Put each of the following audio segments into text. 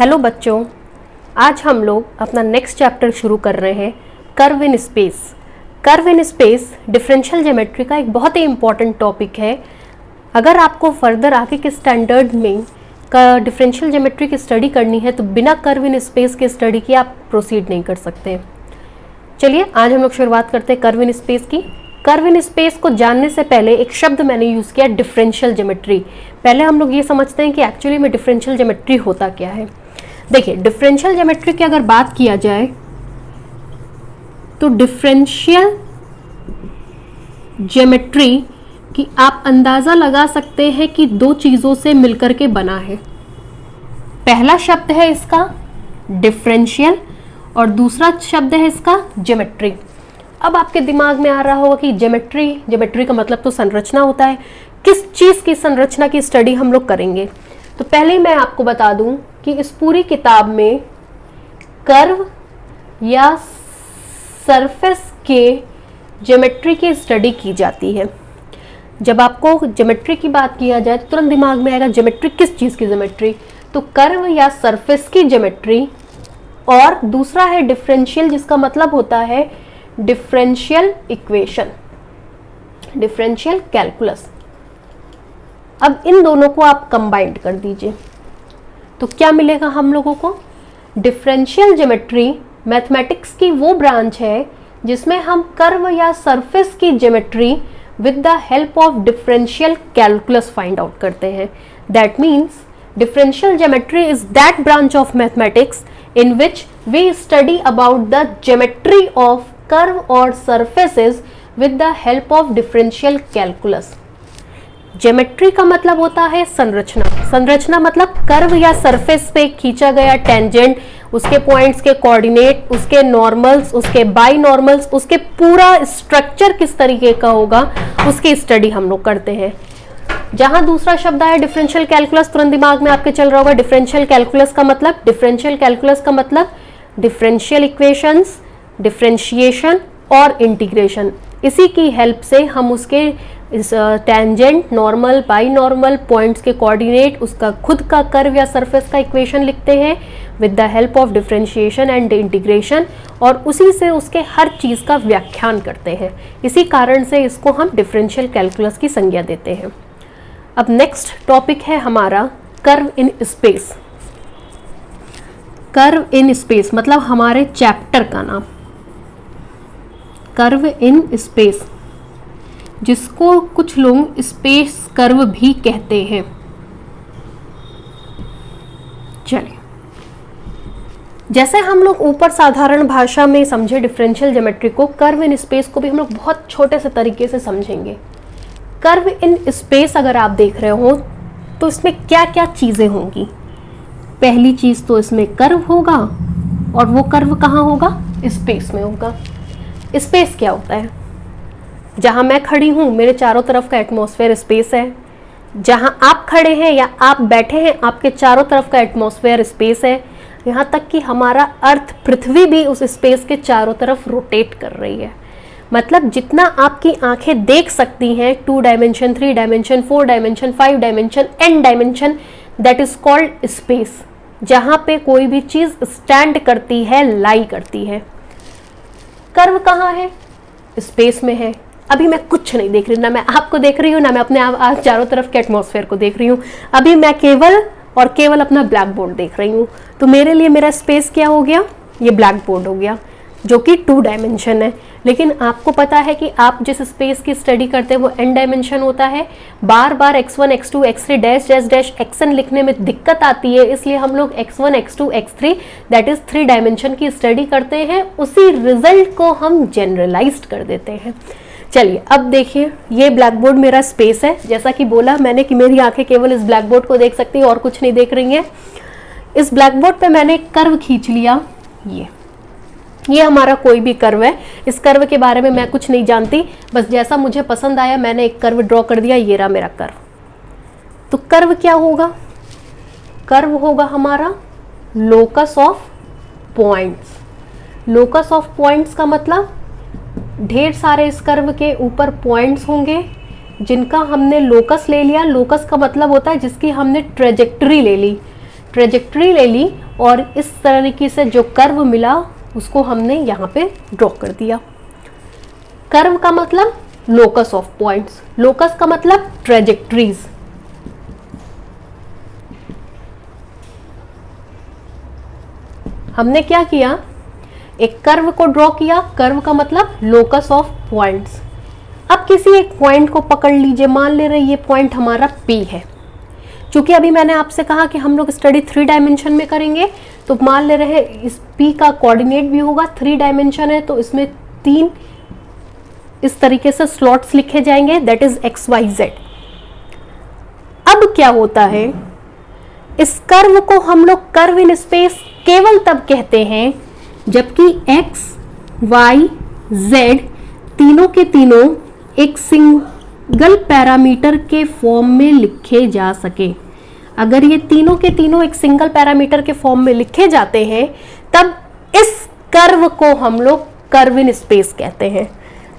Hello बच्चों, आज हम लोग अपना नेक्स्ट चैप्टर शुरू कर रहे हैं curve in space. Curve in space differential geometry का एक बहुत ही इम्पॉर्टेंट टॉपिक है। अगर आपको फर्दर आगे के स्टैंडर्ड में का डिफरेंशियल ज्योमेट्री की स्टडी करनी है तो बिना कर्व इन स्पेस के स्टडी के आप प्रोसीड नहीं कर सकते। चलिए आज हम लोग शुरुआत करते हैं कर्व इन स्पेस की। कर्व इन स्पेस को जानने से पहले एक शब्द मैंने यूज़ किया, डिफरेंशियल ज्योमेट्री। पहले हम लोग ये समझते हैं कि एक्चुअली में डिफरेंशियल ज्योमेट्री होता क्या है। देखिए, डिफरेंशियल ज्योमेट्री की अगर बात किया जाए तो डिफरेंशियल ज्योमेट्री की आप अंदाज़ा लगा सकते हैं कि दो चीज़ों से मिलकर के बना है। पहला शब्द है इसका डिफरेंशियल और दूसरा शब्द है इसका ज्योमेट्री। अब आपके दिमाग में आ रहा होगा कि ज्योमेट्री का मतलब तो संरचना होता है। किस चीज़ की संरचना की स्टडी हम लोग करेंगे? तो पहले मैं आपको बता दूं कि इस पूरी किताब में कर्व या सरफेस के ज्योमेट्री की स्टडी की जाती है। जब आपको ज्योमेट्री की बात किया जाए तो तुरंत दिमाग में आएगा ज्योमेट्री, किस चीज़ की ज्योमेट्री? तो कर्व या सरफेस की ज्योमेट्री। और दूसरा है डिफरेंशियल, जिसका मतलब होता है डिफरेंशियल इक्वेशन, डिफरेंशियल कैलकुलस। अब इन दोनों को आप कंबाइंड कर दीजिए तो क्या मिलेगा हम लोगों को? डिफरेंशियल ज्योमेट्री मैथमेटिक्स की वो ब्रांच है जिसमें हम कर्व या सरफेस की geometry with the help of differential calculus find out करते हैं। That means differential geometry is that branch of mathematics in which we study about the geometry of curve or surfaces with the help of differential calculus. Geometry का मतलब होता है संरचना। संरचना मतलब curve या सरफेस पे खींचा गया टेंजेंट, उसके पॉइंट्स के कोऑर्डिनेट, उसके नॉर्मल्स, उसके बाई नॉर्मल्स, उसके पूरा स्ट्रक्चर किस तरीके का होगा उसकी स्टडी हम लोग करते हैं। जहां दूसरा शब्द आया डिफरेंशियल कैलकुलस, तुरंत दिमाग में आपके चल रहा होगा डिफरेंशियल कैलकुलस का मतलब, डिफरेंशियल इक्वेशंस, डिफरेंशिएशन और इंटीग्रेशन। इसी की हेल्प से हम उसके tangent, normal, by normal, points के कोऑर्डिनेट, उसका खुद का कर्व या सरफेस का इक्वेशन लिखते हैं with the help of differentiation and integration, और उसी से उसके हर चीज़ का व्याख्यान करते हैं। इसी कारण से इसको हम डिफरेंशियल कैलकुलस की संज्ञा देते हैं। अब नेक्स्ट टॉपिक है हमारा curve in space. Curve in space मतलब हमारे चैप्टर का नाम कर्व इन स्पेस, जिसको कुछ लोग स्पेस कर्व भी कहते हैं। चलिए, जैसे हम लोग ऊपर साधारण भाषा में समझे डिफरेंशियल ज्योमेट्री को, कर्व इन स्पेस को भी हम लोग बहुत छोटे से तरीके से समझेंगे। कर्व इन स्पेस अगर आप देख रहे हो तो इसमें क्या क्या चीज़ें होंगी? पहली चीज़ तो इसमें कर्व होगा, और वो कर्व कहाँ होगा? स्पेस में होगा। स्पेस क्या होता है? जहाँ मैं खड़ी हूँ मेरे चारों तरफ का एटमॉस्फेयर स्पेस है। जहाँ आप खड़े हैं या आप बैठे हैं आपके चारों तरफ का एटमॉस्फेयर स्पेस है। यहाँ तक कि हमारा अर्थ पृथ्वी भी उस स्पेस के चारों तरफ रोटेट कर रही है। मतलब जितना आपकी आंखें देख सकती हैं, 2 dimension, 3 dimension, 4 dimension, 5 dimension, n dimension, that is called space. जहाँ पे कोई भी चीज़ स्टैंड करती है, लाई करती है। कर्व कहाँ है? स्पेस में है। अभी मैं कुछ नहीं देख रही, ना मैं आपको देख रही हूँ, ना मैं अपने आप चारों तरफ के एटमॉस्फेयर को देख रही हूँ। अभी मैं केवल और केवल अपना ब्लैक बोर्ड देख रही हूँ। तो मेरे लिए मेरा स्पेस क्या हो गया? ये ब्लैक बोर्ड हो गया, जो कि 2 डायमेंशन है। लेकिन आपको पता है कि आप जिस स्पेस की स्टडी करते हैं वो n डायमेंशन होता है। बार बार x1, x2, x3 dash dash dash xn लिखने में दिक्कत आती है, इसलिए हम लोग x1, x2, x3 that is 3 dimension की स्टडी करते हैं। उसी रिजल्ट को हम जनरलाइज्ड कर देते हैं। चलिए अब देखिए, ये ब्लैक बोर्ड मेरा स्पेस है। जैसा कि बोला मैंने कि मेरी आंखें केवल इस ब्लैक बोर्ड को देख सकती है और कुछ नहीं देख रही हैं। इस ब्लैक बोर्ड पे मैंने एक कर्व खींच लिया। ये हमारा कोई भी कर्व है। इस कर्व के बारे में मैं कुछ नहीं जानती, बस जैसा मुझे पसंद आया मैंने एक कर्व ड्रॉ कर दिया। ये रहा मेरा कर्व। तो कर्व क्या होगा? कर्व होगा हमारा locus of points. Locus of points का मतलब ढेर सारे इस कर्व के ऊपर पॉइंट्स होंगे जिनका हमने लोकस ले लिया। लोकस का मतलब होता है जिसकी हमने ट्रेजेक्टरी ले ली। ट्रेजेक्ट्री ले ली और इस तरीके से जो कर्व मिला उसको हमने यहाँ पे ड्रॉ कर दिया। कर्व का मतलब लोकस ऑफ पॉइंट्स, लोकस का मतलब ट्रेजेक्ट्रीज। हमने क्या किया, एक कर्व को ड्रॉ किया, कर्व का मतलब लोकस ऑफ पॉइंट्स। अब किसी एक पॉइंट को पकड़ लीजिए, मान ले रहे ये पॉइंट हमारा P है। चूंकि अभी मैंने आपसे कहा कि हम लोग स्टडी 3 डायमेंशन में करेंगे, तो मान ले रहे इस P का कोऑर्डिनेट भी होगा, 3 डायमेंशन है तो इसमें 3 इस तरीके से स्लॉट्स लिखे जाएंगे, दैट इज XYZ। अब क्या होता है, इस कर्व को हम लोग कर्व इन स्पेस केवल तब कहते हैं जबकि X, Y, Z तीनों के तीनों एक सिंगल पैरामीटर के फॉर्म में लिखे जा सके। अगर ये तीनों के तीनों एक सिंगल पैरामीटर के फॉर्म में लिखे जाते हैं तब इस कर्व को हम लोग कर्व इन स्पेस कहते हैं।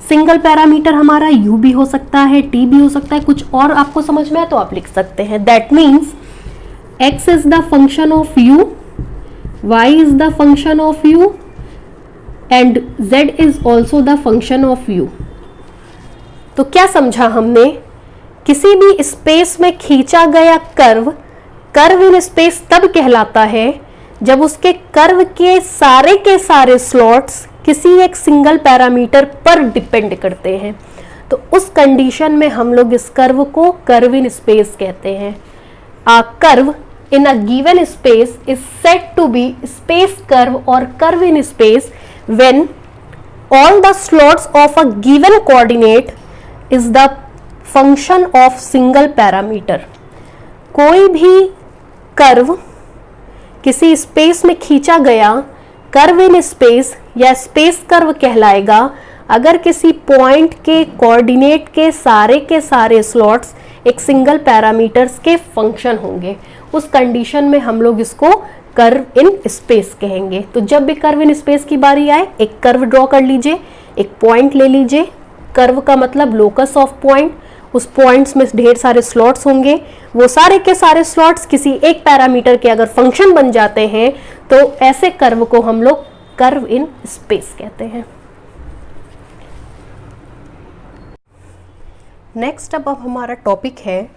सिंगल पैरामीटर हमारा u भी हो सकता है, t भी हो सकता है, कुछ और आपको समझ में आए तो आप लिख सकते हैं। That means x is the function of u, y is the function of u and z is also the function of u। तो क्या समझा हमने, किसी भी स्पेस में खींचा गया कर्व कर्व इन स्पेस तब कहलाता है जब उसके कर्व के सारे स्लॉट्स किसी एक सिंगल पैरामीटर पर डिपेंड करते हैं। तो उस कंडीशन में हम लोग इस कर्व को कर्व इन स्पेस कहते हैं। आ curve in a given space is said to be space curve or curve in space when all the slots of a given coordinate is the function of single parameter। कोई भी curve किसी space में खींचा गया curve in space या space curve कहलाएगा अगर किसी पॉइंट के कोऑर्डिनेट के सारे स्लॉट्स एक सिंगल पैरामीटर्स के फंक्शन होंगे। उस कंडीशन में हम लोग इसको कर्व इन स्पेस कहेंगे। तो जब भी कर्व इन स्पेस की बारी आए, एक कर्व ड्रॉ कर लीजिए, एक पॉइंट ले लीजिए, कर्व का मतलब लोकस ऑफ पॉइंट, उस पॉइंट्स में ढेर सारे स्लॉट्स होंगे, वो सारे के सारे स्लॉट्स किसी एक पैरामीटर के अगर फंक्शन बन जाते हैं तो ऐसे कर्व को हम लोग कर्व इन स्पेस कहते हैं। नेक्स्ट अब हमारा टॉपिक है,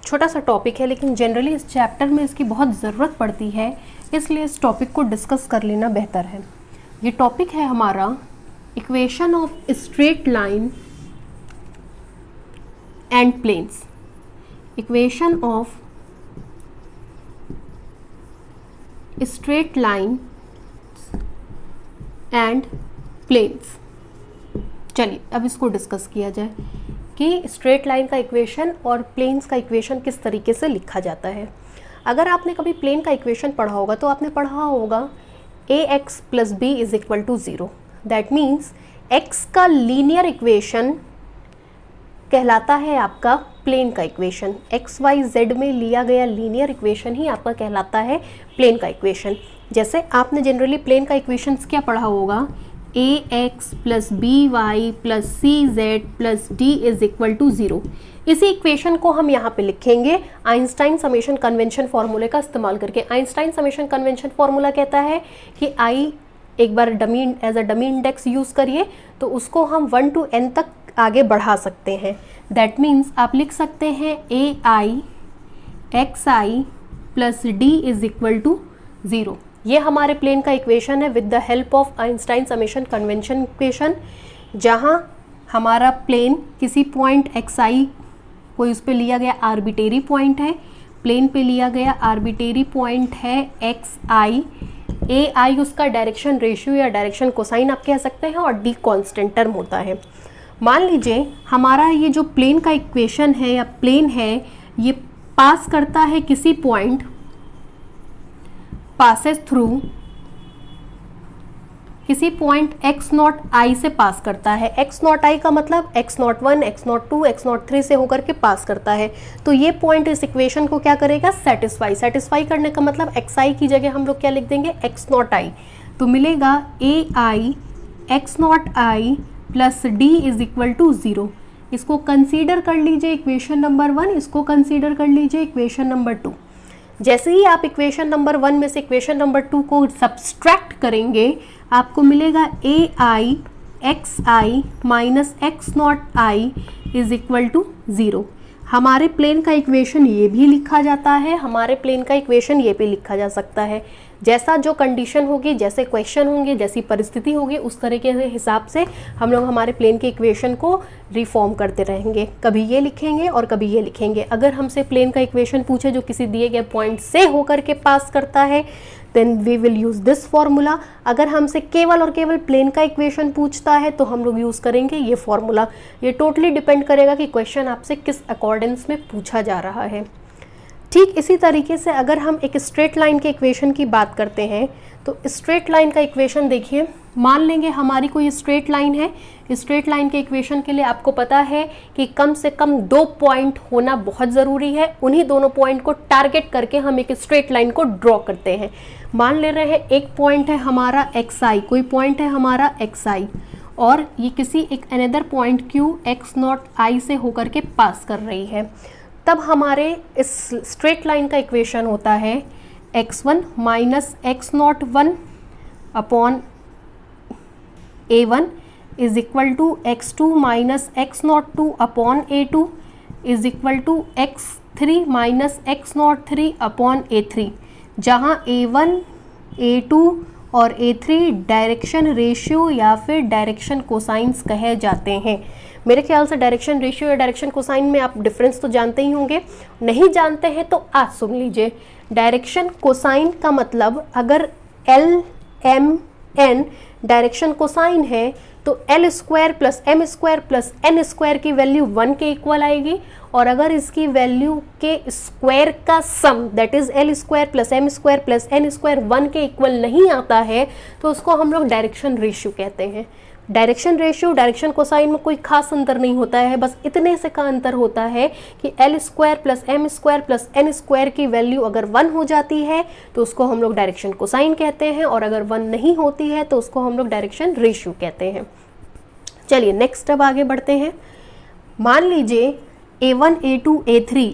छोटा सा टॉपिक है लेकिन जनरली इस चैप्टर में इसकी बहुत ज़रूरत पड़ती है, इसलिए इस टॉपिक को डिस्कस कर लेना बेहतर है। ये टॉपिक है हमारा equation of straight line and planes. Equation of straight line and planes. चलिए अब इसको डिस्कस किया जाए कि स्ट्रेट लाइन का इक्वेशन और प्लेन्स का इक्वेशन किस तरीके से लिखा जाता है। अगर आपने कभी प्लेन का इक्वेशन पढ़ा होगा तो आपने पढ़ा होगा ax plus b is equal to 0। That means x का लीनियर इक्वेशन कहलाता है आपका प्लेन का इक्वेशन। एक्स वाई जेड में लिया गया लीनियर इक्वेशन ही आपका कहलाता है प्लेन का इक्वेशन। जैसे आपने जनरली प्लेन का इक्वेशन क्या पढ़ा होगा, ax plus b y plus c z plus d is equal to 0। इसी इक्वेशन को हम यहाँ पे लिखेंगे आइंस्टाइन समेशन कन्वेंशन फॉर्मूले का इस्तेमाल करके। आइंस्टाइन समेशन कन्वेंशन फॉर्मूला कहता है कि आई एक बार dummy as a dummy index use करिए तो उसको हम 1 to n तक आगे बढ़ा सकते हैं। दैट मीन्स आप लिख सकते हैं a i x i plus d is equal to 0। ये हमारे प्लेन का इक्वेशन है with the help of Einstein summation convention equation, जहाँ हमारा प्लेन किसी पॉइंट एक्स आई कोई उस पर लिया गया आर्बिटेरी पॉइंट है, प्लेन पे लिया गया आर्बिटेरी पॉइंट है एक्स आई, ए आई उसका डायरेक्शन रेशियो या डायरेक्शन कोसाइन आप कह सकते हैं और डी कांस्टेंट टर्म होता है। मान लीजिए हमारा ये जो प्लेन का इक्वेशन है या प्लेन है ये पास करता है किसी पॉइंट, पासेस थ्रू किसी पॉइंट x नॉट आई से पास करता है। x नॉट आई का मतलब x not 1, x not 2, x not 3 से होकर के पास करता है। तो ये पॉइंट इस इक्वेशन को क्या करेगा, सेटिस्फाई करने का मतलब x i की जगह हम लोग क्या लिख देंगे, x नॉट आई। तो मिलेगा a i x naught i plus d is equal to 0। इसको कंसीडर कर लीजिए इक्वेशन नंबर 1, इसको कंसीडर कर लीजिए इक्वेशन नंबर 2। जैसे ही आप इक्वेशन नंबर 1 में से इक्वेशन नंबर 2 को सब्सट्रैक्ट करेंगे, आपको मिलेगा a i x i minus x not i is equal to 0। हमारे प्लेन का इक्वेशन ये भी लिखा जाता है, हमारे प्लेन का इक्वेशन ये भी लिखा जा सकता है। जैसा जो कंडीशन होगी, जैसे क्वेश्चन होंगे, जैसी परिस्थिति होगी, उस तरीके के हिसाब से हम लोग हमारे प्लेन के इक्वेशन को रिफॉर्म करते रहेंगे। कभी ये लिखेंगे और कभी ये लिखेंगे। अगर हमसे प्लेन का इक्वेशन पूछे जो किसी दिए गए पॉइंट से होकर के पास करता है, then we will use this formula. अगर हमसे केवल और केवल प्लेन का इक्वेशन पूछता है तो हम लोग यूज़ करेंगे ये फॉर्मूला। ये टोटली डिपेंड करेगा कि क्वेश्चन आपसे किस अकॉर्डेंस में पूछा जा रहा है। ठीक इसी तरीके से अगर हम एक स्ट्रेट लाइन के इक्वेशन की बात करते हैं, तो स्ट्रेट लाइन का इक्वेशन देखिए, मान लेंगे हमारी कोई स्ट्रेट लाइन है। स्ट्रेट लाइन के इक्वेशन के लिए आपको पता है कि कम से कम 2 पॉइंट होना बहुत ज़रूरी है। उन्हीं दोनों पॉइंट को टारगेट करके हम एक स्ट्रेट लाइन को ड्रॉ करते हैं। मान ले रहे हैं एक पॉइंट है हमारा एक्स आई, कोई पॉइंट है हमारा एक्स आई, और ये किसी एक another point Q x not i से होकर के पास कर रही है। तब हमारे इस स्ट्रेट लाइन का इक्वेशन होता है x1 minus x naught 1 upon a1 is equal to x2 minus x naught 2 upon a2 is equal to x3 minus x naught 3 upon a3, जहाँ a1, a2 और a3 डायरेक्शन रेशियो या फिर direction cosines कहे जाते हैं। मेरे ख्याल से डायरेक्शन रेशियो या डायरेक्शन कोसाइन में आप डिफरेंस तो जानते ही होंगे। नहीं जानते हैं तो आज सुन लीजिए। डायरेक्शन कोसाइन का मतलब अगर l m n direction cosine है तो l square plus m square plus n square की वैल्यू 1 के इक्वल आएगी, और अगर इसकी वैल्यू के स्क्वायर का sum that is l square plus m square plus n square 1 के इक्वल नहीं आता है तो उसको हम लोग डायरेक्शन रेशियो कहते हैं। डायरेक्शन रेशियो डायरेक्शन कोसाइन में कोई खास अंतर नहीं होता है, बस इतने से का अंतर होता है कि l square plus m square plus n square की वैल्यू अगर 1 हो जाती है तो उसको हम लोग डायरेक्शन कोसाइन कहते हैं, और अगर 1 नहीं होती है तो उसको हम लोग डायरेक्शन रेशियो कहते हैं। चलिए नेक्स्ट अब आगे बढ़ते हैं। मान लीजिए a1, a2, a3,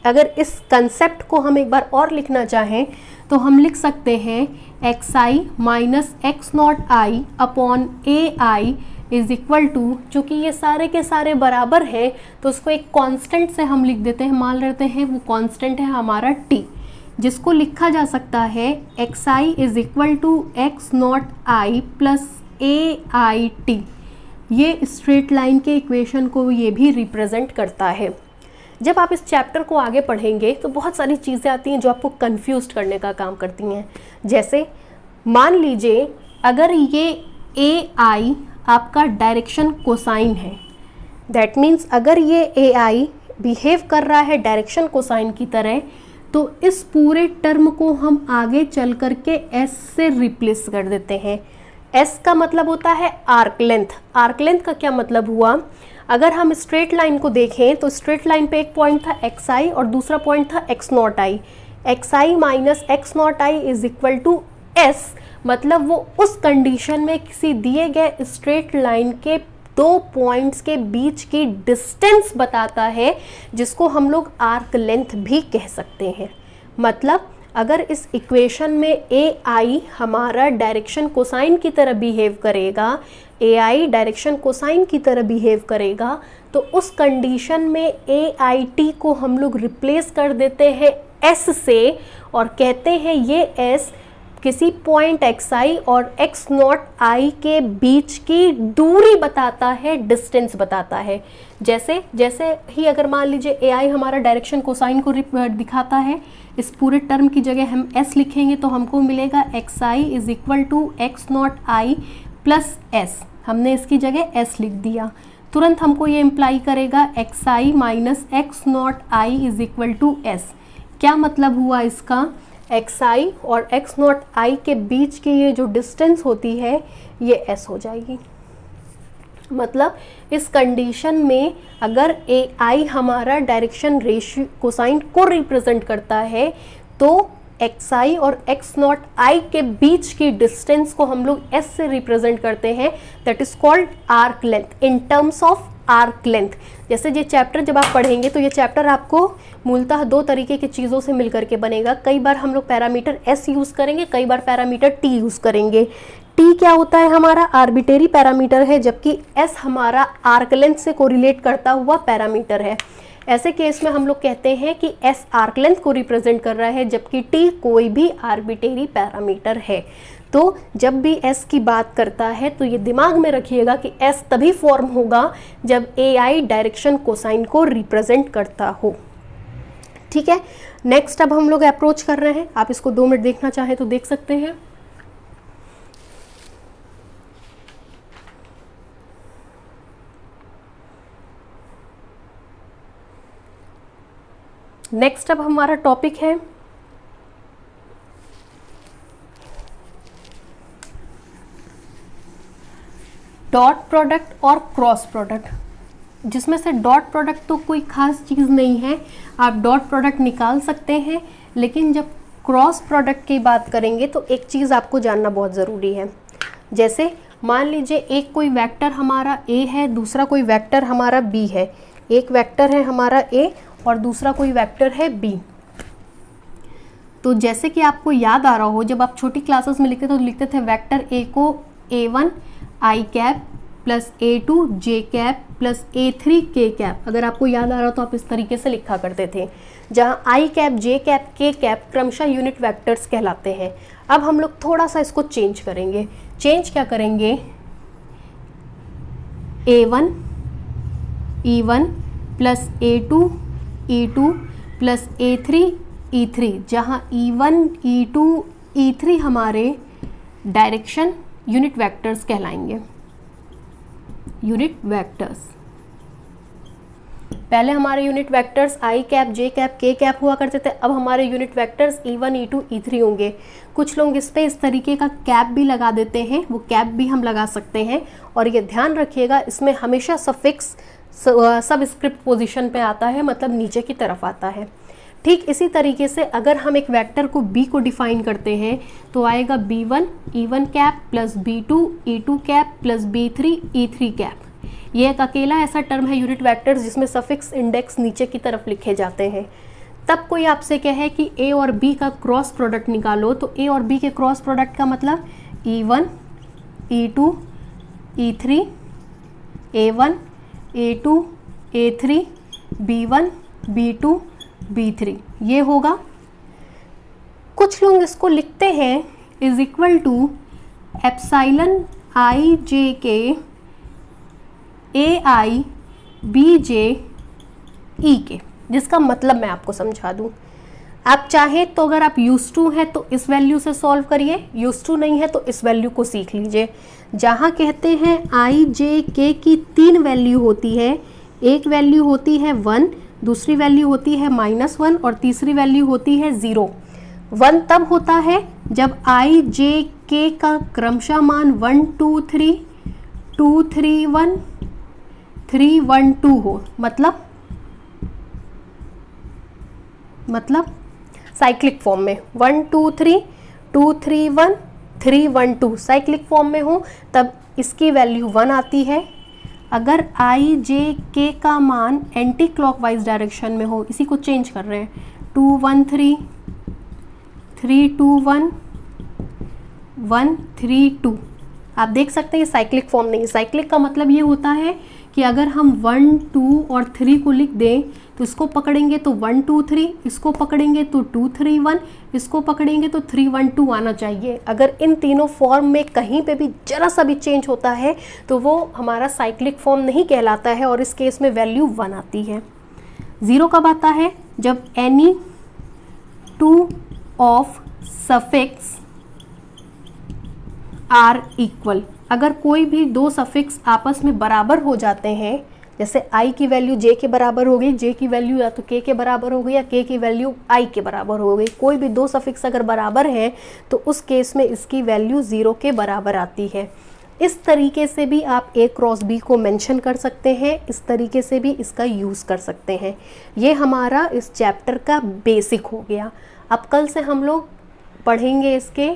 अगर इस कंसेप्ट को हम एक बार और लिखना चाहें तो हम लिख सकते हैं x i minus x not i upon a i is equal to, चूँकि ये सारे के सारे बराबर हैं तो उसको एक कांस्टेंट से हम लिख देते हैं। मान लेते हैं वो कांस्टेंट है हमारा t, जिसको लिखा जा सकता है x i is equal to x not i plus a i t. ये स्ट्रेट लाइन के इक्वेशन को ये भी रिप्रेजेंट करता है। जब आप इस चैप्टर को आगे पढ़ेंगे तो बहुत सारी चीज़ें आती हैं जो आपको कंफ्यूज करने का काम करती हैं। जैसे मान लीजिए अगर ये ए आई आपका डायरेक्शन कोसाइन है, दैट मीन्स अगर ये ए आई बिहेव कर रहा है डायरेक्शन कोसाइन की तरह, तो इस पूरे टर्म को हम आगे चल करके एस से रिप्लेस कर देते हैं। एस का मतलब होता है आर्क लेंथ। आर्क लेंथ का क्या मतलब हुआ, अगर हम स्ट्रेट लाइन को देखें तो स्ट्रेट लाइन पे एक पॉइंट था एक्स आई और दूसरा पॉइंट था x not i. X i minus x not i is equal to s, मतलब वो उस कंडीशन में किसी दिए गए स्ट्रेट लाइन के 2 पॉइंट्स के बीच की डिस्टेंस बताता है, जिसको हम लोग आर्क लेंथ भी कह सकते हैं। मतलब अगर इस इक्वेशन में ए आई हमारा डायरेक्शन कोसाइन की तरह बिहेव करेगा, ए आई डायरेक्शन कोसाइन की तरह बिहेव करेगा, तो उस कंडीशन में ए आई टी को हम लोग रिप्लेस कर देते हैं एस से और कहते हैं ये एस किसी पॉइंट एक्स आई और एक्स नॉट आई के बीच की दूरी बताता है, डिस्टेंस बताता है। जैसे जैसे ही अगर मान लीजिए ए आई हमारा डायरेक्शन कोसाइन को दिखाता है, इस पूरे टर्म की जगह हम एस लिखेंगे तो हमको मिलेगा x i is equal to x not i plus s. हमने इसकी जगह एस लिख दिया, तुरंत हमको ये इम्प्लाई करेगा x i minus x not i is equal to s. क्या मतलब हुआ इसका, एक्स आई और एक्स नॉट आई के बीच की ये जो डिस्टेंस होती है ये एस हो जाएगी। मतलब इस कंडीशन में अगर ए आई हमारा डायरेक्शन रेशियो कोसाइन को रिप्रेजेंट करता है तो एक्स आई और एक्स नॉट आई के बीच की डिस्टेंस को हम लोग एस से रिप्रेजेंट करते हैं, that is called arc length in terms of arc length. जैसे ये चैप्टर जब आप पढ़ेंगे तो ये चैप्टर आपको मूलतः दो तरीके की चीज़ों से मिलकर के बनेगा। कई बार हम लोग पैरामीटर एस यूज़ करेंगे, कई बार पैरामीटर टी यूज़ करेंगे। टी क्या होता है? हमारा आर्बिट्रेरी पैरामीटर है, जबकि एस हमारा आर्क लेंथ से कोरिलेट करता हुआ पैरामीटर है। ऐसे केस में हम लोग कहते हैं कि एस आर्क लेंथ को रिप्रेजेंट कर रहा है, जबकि टी कोई भी आर्बिट्रेरी पैरामीटर है। तो जब भी एस की बात करता है तो ये दिमाग में रखिएगा कि एस तभी फॉर्म होगा जब ए आई डायरेक्शन कोसाइन को रिप्रेजेंट करता हो। ठीक है, नेक्स्ट अब हम लोग अप्रोच कर रहे हैं। आप इसको 2 मिनट देखना चाहें तो देख सकते हैं। नेक्स्ट अब हमारा टॉपिक है डॉट प्रोडक्ट और क्रॉस प्रोडक्ट, जिसमें से डॉट प्रोडक्ट तो कोई खास चीज़ नहीं है, आप डॉट प्रोडक्ट निकाल सकते हैं। लेकिन जब क्रॉस प्रोडक्ट की बात करेंगे तो एक चीज़ आपको जानना बहुत ज़रूरी है। जैसे मान लीजिए एक कोई वेक्टर हमारा a है, दूसरा कोई वेक्टर हमारा b है। एक वेक्टर है हमारा a और दूसरा कोई वेक्टर है b। तो जैसे कि आपको याद आ रहा हो, जब आप छोटी क्लासेस में लिखते थे तो लिखते थे वेक्टर a को a1 i cap plus a2 j cap plus a3 k cap. अगर आपको याद आ रहा हो तो आप इस तरीके से लिखा करते थे, जहाँ i cap j cap k cap क्रमशः यूनिट वेक्टर्स कहलाते हैं। अब हम लोग थोड़ा सा इसको चेंज करेंगे। चेंज क्या करेंगे? a1 e1 plus a2 e2 plus a3 e3, जहाँ e1 e2 e3 हमारे डायरेक्शन यूनिट वेक्टर्स कहलाएंगे। यूनिट वेक्टर्स, पहले हमारे unit vectors i cap j cap k cap हुआ करते थे, अब हमारे unit vectors e1 e2 e3 होंगे। कुछ लोग इस पे इस तरीके का कैप भी लगा देते हैं, वो कैप भी हम लगा सकते हैं। और ये ध्यान रखिएगा, इसमें हमेशा सफिक्स सबस्क्रिप्ट पोजीशन पे आता है, मतलब नीचे की तरफ आता है। ठीक इसी तरीके से अगर हम एक वेक्टर को b को डिफाइन करते हैं तो आएगा b1 e1 cap plus b2 e2 cap plus b3 e3 cap. ये एक अकेला ऐसा टर्म है यूनिट वेक्टर्स जिसमें सफिक्स इंडेक्स नीचे की तरफ लिखे जाते हैं। तब कोई आपसे कहे कि a और b का क्रॉस प्रोडक्ट निकालो, तो a और b के क्रॉस प्रोडक्ट का मतलब e1 e2 e3 a1 a2 a3 b1 b2 b3, ये होगा। कुछ लोग इसको लिखते हैं is equal to epsilon i j के a i b j e के, जिसका मतलब मैं आपको समझा दूं। आप चाहे तो अगर आप यूज टू हैं तो इस वैल्यू से सॉल्व करिए, यूज टू नहीं है तो इस वैल्यू को सीख लीजिए। जहाँ कहते हैं i j k की 3 वैल्यू होती है, एक वैल्यू होती है 1, दूसरी वैल्यू होती है -1 और तीसरी वैल्यू होती है 0। 1 तब होता है जब i j k का क्रमशः मान 1 2 3 2 3 1 3 1 2 हो, मतलब साइक्लिक फॉर्म में 1 2 3 2 3 1 3 1 2 साइक्लिक फॉर्म में हो, तब इसकी वैल्यू 1 आती है। अगर i j k का मान एंटी क्लॉकवाइज डायरेक्शन में हो, इसी को चेंज कर रहे हैं, 2 1 3 3 2 1 1 3 2, आप देख सकते हैं साइक्लिक फॉर्म नहीं। साइक्लिक का मतलब ये होता है कि अगर हम 1 2 और 3 को लिख दें तो इसको पकड़ेंगे तो 1 2 3, इसको पकड़ेंगे तो 2 3 1, इसको पकड़ेंगे तो 3 1 2 आना चाहिए। अगर इन तीनों फॉर्म में कहीं पे भी जरा सा भी चेंज होता है तो वो हमारा साइक्लिक फॉर्म नहीं कहलाता है और इस केस में वैल्यू 1 आती है। 0 कब आता है? जब any 2 of suffix are equal, अगर कोई भी 2 सफिक्स आपस में बराबर हो जाते हैं, जैसे i की वैल्यू j के बराबर हो गई, j की वैल्यू या तो k के बराबर हो गई या k की वैल्यू i के बराबर हो गई, कोई भी 2 सफिक्स अगर बराबर हैं तो उस केस में इसकी वैल्यू 0 के बराबर आती है। इस तरीके से भी आप a क्रॉस b को मेंशन कर सकते हैं, इस तरीके से भी इसका यूज़ कर सकते हैं। ये हमारा इस चैप्टर का बेसिक हो गया। अब कल से हम लोग पढ़ेंगे इसके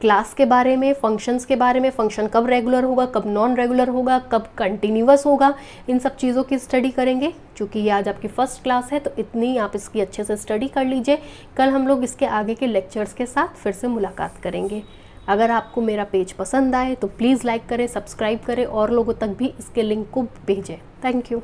क्लास के बारे में, फंक्शंस के बारे में, फंक्शन कब रेगुलर होगा, कब नॉन रेगुलर होगा, कब कंटिन्यूअस होगा, इन सब चीज़ों की स्टडी करेंगे। क्योंकि ये आज आपकी फर्स्ट क्लास है तो इतनी आप इसकी अच्छे से स्टडी कर लीजिए। कल हम लोग इसके आगे के लेक्चर्स के साथ फिर से मुलाकात करेंगे। अगर आपको मेरा पेज पसंद आए तो प्लीज़ लाइक करें, सब्सक्राइब करें और लोगों तक भी इसके लिंक को भेजें। Thank you.